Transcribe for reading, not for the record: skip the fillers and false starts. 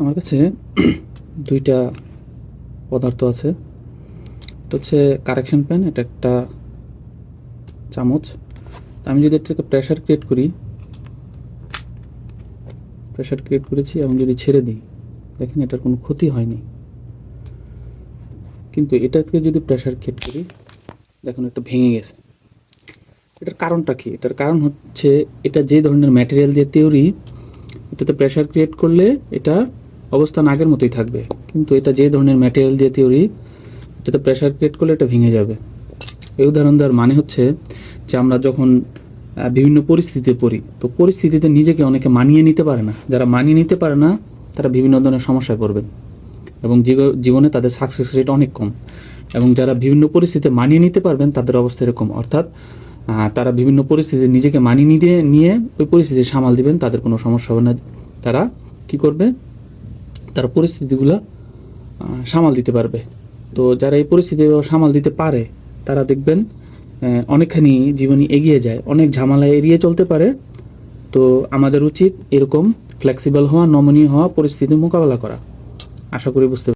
আমার কাছে দুইটা পদার্থ আছে। এটা হচ্ছে কারেকশন পেন, এটা একটা চামচ। আমি যদি এটাকে প্রেশার ক্রিয়েট করেছি এবং যদি ছেড়ে দিই, দেখেন এটার কোনো ক্ষতি হয়নি। কিন্তু এটাকে যদি প্রেশার ক্রিয়েট করি, দেখুন এটা ভেঙে গেছে। এটার কারণটা কি? এটার কারণ হচ্ছে এটা যে ধরনের ম্যাটেরিয়াল দিয়ে তৈরি, এটাতে প্রেশার ক্রিয়েট করলে এটা অবস্থান আগের মতোই থাকবে। কিন্তু এটা যে ধরনের ম্যাটেরিয়াল দিয়ে তৈরি, এটাতে প্রেশার ক্রিয়েট করলে এটা ভেঙে যাবে। এই উদাহরণ দেওয়ার মানে হচ্ছে যে আমরা যখন বিভিন্ন পরিস্থিতিতে পড়ি, তো পরিস্থিতিতে নিজেকে অনেকে মানিয়ে নিতে পারে না। যারা মানিয়ে নিতে পারে না তারা বিভিন্ন ধরনের সমস্যায় পড়বেন এবং জীবনে তাদের সাকসেস রেট অনেক কম। এবং যারা বিভিন্ন পরিস্থিতিতে মানিয়ে নিতে পারবেন তাদের অবস্থা এরকম, অর্থাৎ তারা বিভিন্ন পরিস্থিতিতে নিজেকে মানিয়ে নিয়ে ওই পরিস্থিতি সামাল দিবেন, তাদের কোনো সমস্যা হবে না। তারা কি করবে? তারা পরিস্থিতিগুলো সামাল দিতে পারবে। তো যারা এই পরিস্থিতি সামাল দিতে পারে তারা দেখবেন অনেকখানি জীবনে এগিয়ে যায়, অনেক ঝামেলা এড়িয়ে চলতে পারে। তো আমাদের উচিত এরকম ফ্লেক্সিবল হওয়া, নমনীয় হওয়া, পরিস্থিতির মোকাবেলা করা। আশা করি বুঝতে